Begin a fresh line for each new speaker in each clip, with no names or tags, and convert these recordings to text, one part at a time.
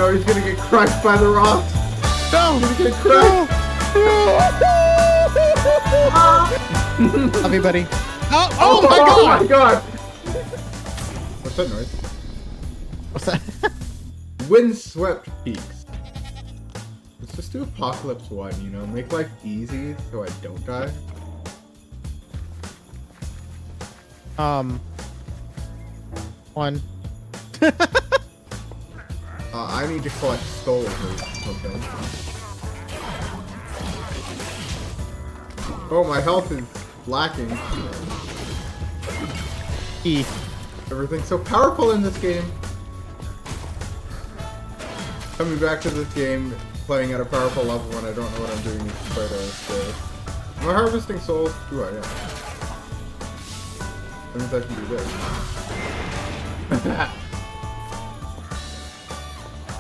no, he's gonna get crushed by the rocks.
No!
He's gonna get crushed.
Love you, buddy. Oh,
Oh
my god!
my god! What's that noise?
What's that?
Windswept peaks. Let's just do Apocalypse 1, you know? Make life easy so I don't die.
One.
I need to collect skulls or something. Oh, my health is lacking.
E.
Everything's so powerful in this game. Coming back to this game, playing at a powerful level when I don't know what I'm doing is quite scary. Am I harvesting souls? Ooh, I am. That means I can do this.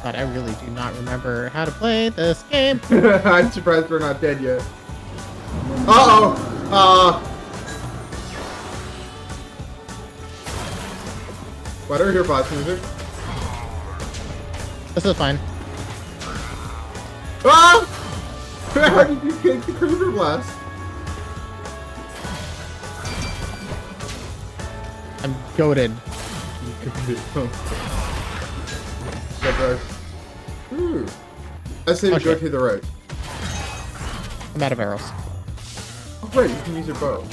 God, I really do not remember how to play this game.
I'm surprised we're not dead yet. Uh-oh! Why do I hear boss music?
This is fine.
Ah! How did you kick the creeper blast?
I'm goated.
Ooh. I say we go to the right.
I'm out of arrows.
Oh wait, you can use your bow.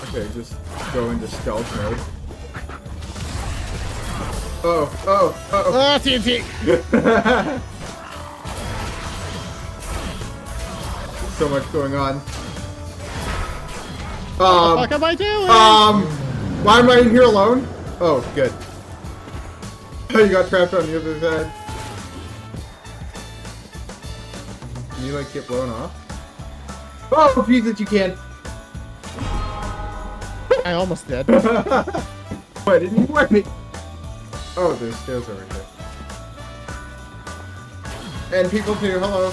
Okay, just go into stealth mode. Oh.
Oh, TNT!
So much going on.
What the fuck am I doing?
Why am I in here alone? Oh, good. You got trapped on the other side. Can you like get blown off? Oh, Jesus, you can.
I almost did.
Why didn't you warn me? Oh, there's stairs over here. And people too, hello.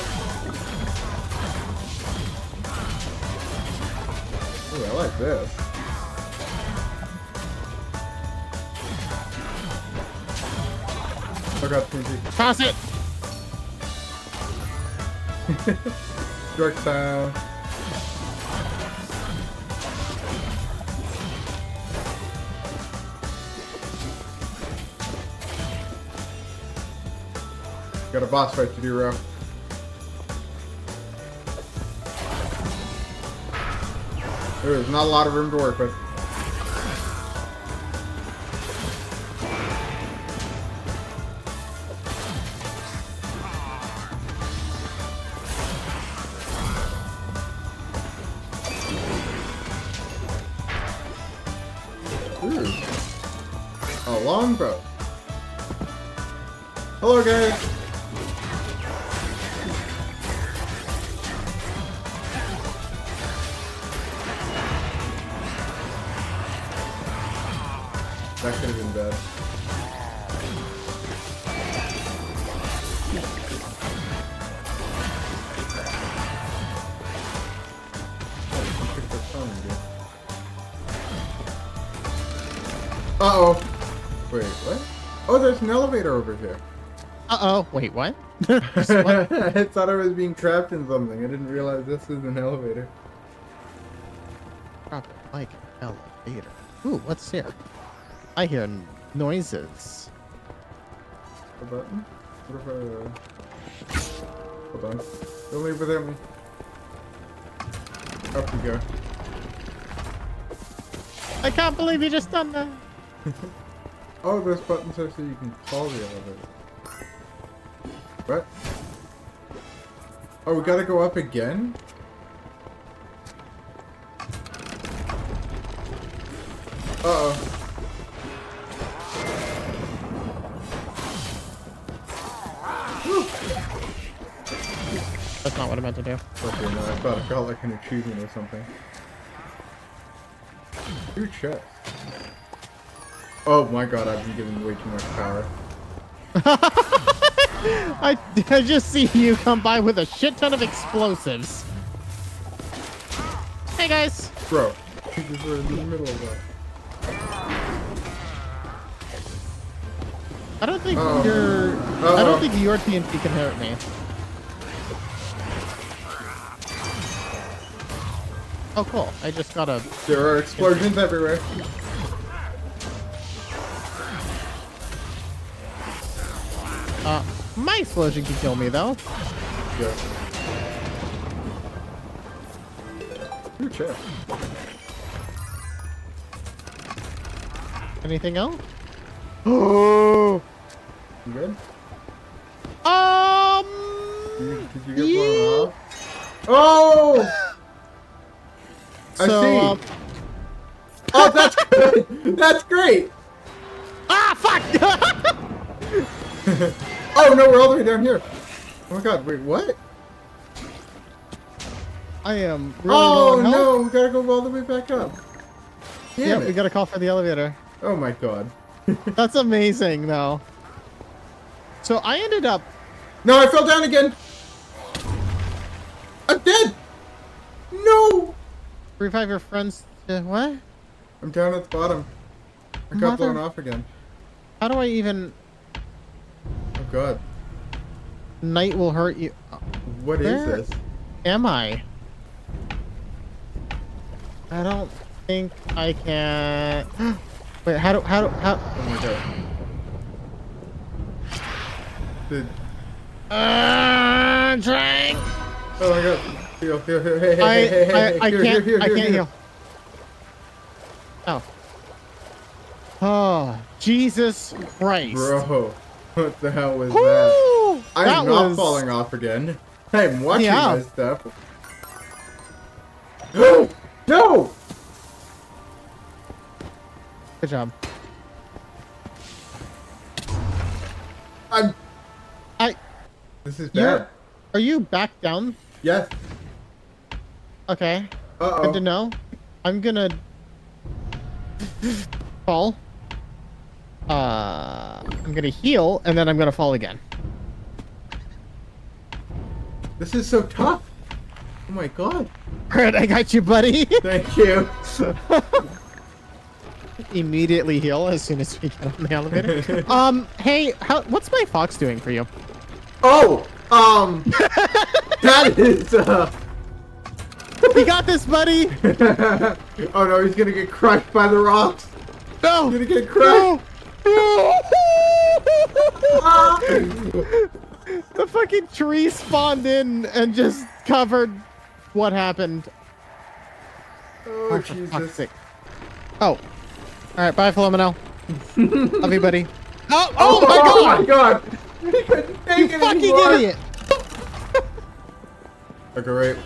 Ooh, I like this. I got 3G.
Toss it!
Dark sound. Got a boss fight to do, Ro. There's not a lot of room to work with. Ooh. A longbow. Hello, guys. That could have been bad. Uh-oh. Wait, what? Oh, there's an elevator over here.
Uh-oh. Wait, what?
I thought I was being trapped in something. I didn't realize this was an elevator.
Probably like an elevator. Ooh, what's here? I hear noises.
A button? What if I, hold on. Don't leave without me. Up we go.
I can't believe you just done that.
Oh, those buttons are so you can call the elevator. What? Oh, we gotta go up again? Uh-oh.
That's not what I meant to do.
Okay, no, I thought it felt like an achievement or something. Two chests. Oh my god, I've been given way too much power.
I just see you come by with a shit ton of explosives. Hey guys.
Bro, we're in the middle of that.
I don't think
Uh-oh.
your
Uh-oh.
I don't think your TNT can hurt me. Oh, cool. I just got a...
There are explosions everywhere.
My explosion can kill me, though.
Yeah. Ooh, chest.
Anything else? Oh!
You good? Did you get blown off? Oh! I see. Oh, that's good. That's great.
Ah, fuck!
Oh no, we're all the way down here. Oh my god, wait, what?
I am really low
Oh
on health.
no, we gotta go all the way back up. Damn
Yep,
it.
we gotta call for the elevator.
Oh my god.
That's amazing, though. So I ended up...
No, I fell down again. I'm dead. No.
Revive your friends to... What?
I'm down at the bottom. I got blown off again.
How do I even...
Oh god.
Night will hurt you.
What is
Where
this?
am I? I don't think I can... Wait, how...
Oh my god.
Drink!
Oh my god. Heal, heal, heal, hey, hey, hey, hey,
I
here,
can't,
here, here,
I
here,
can't
here.
heal. Oh. Oh, Jesus Christ.
Bro, what the hell was that?
Woo!
I'm not falling off again. I'm watching my stuff. No!
Good job.
This is bad.
Are you back down?
Yes.
Okay.
Uh-oh.
Good to know. I'm gonna fall. I'm gonna heal, and then I'm gonna fall again.
This is so tough. Oh my god.
Alright, I got you, buddy.
Thank you.
Immediately heal as soon as we get on the elevator. Hey, what's my fox doing for you?
Oh, that is,
You got this, buddy.
Oh no, he's gonna get crushed by the rocks.
No.
He's gonna get crushed.
No.
Ah.
The fucking tree spawned in and just covered what happened.
Oh,
For
Jesus.
fuck's sake. Oh. All right, bye, Philomeno. Love you, buddy. Oh my god!
Oh my god! He couldn't take
You
it
fucking
anymore.
idiot!
Okay, right.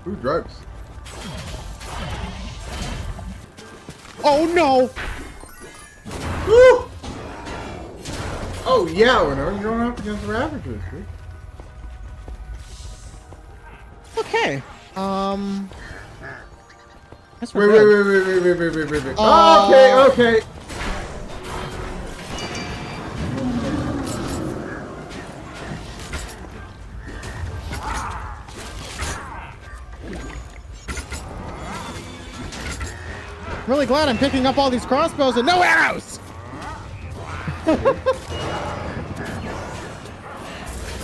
Ooh, drugs.
Oh no!
Woo! Oh yeah, Winnow, you're going up against the Ravagers, dude.
Okay. Guess
Wait,
we're
wait,
good.
wait. Okay, okay.
Really glad I'm picking up all these crossbows and no arrows!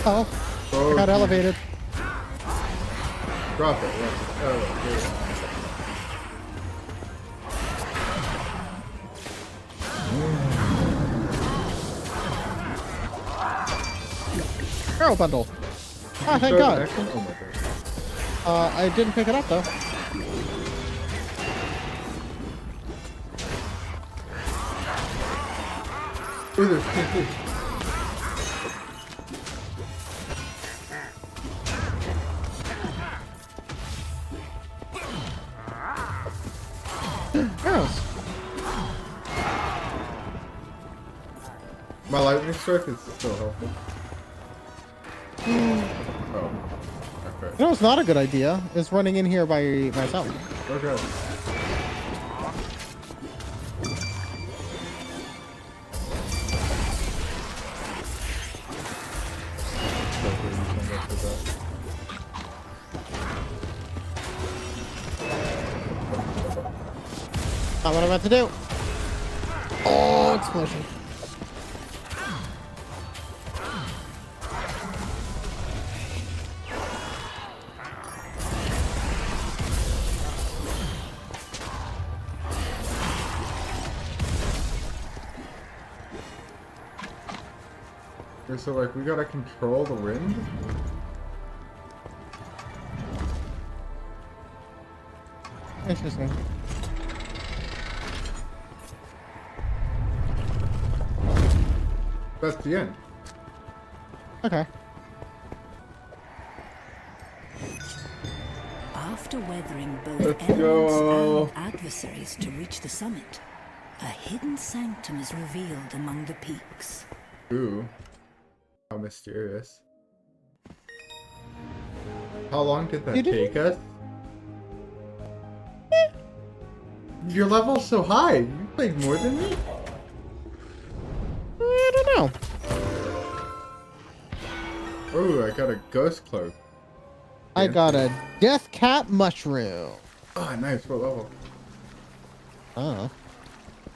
Oh, I got elevated.
Drop it. Oh,
Arrow bundle. Ah, thank God. I didn't pick it up though.
Ooh, there's two.
Arrows.
My lightning strike is still helpful. Oh. Okay.
You know what's not a good idea? Is running in here by myself.
Okay.
Not what I'm about to do. Oh, explosion.
Okay, so like we gotta control the wind?
Interesting.
That's the end.
Okay.
After weathering both
Let's
elements
go.
and adversaries to reach the summit, a hidden sanctum is revealed among the peaks.
Ooh. How mysterious. How long did that take us? Your level's so high. You played more than me?
I don't know.
Ooh, I got a ghost cloak.
I got a death cap mushroom.
Oh, nice. What level?
Oh.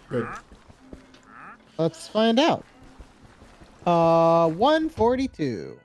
Good.
Let's find out. 142.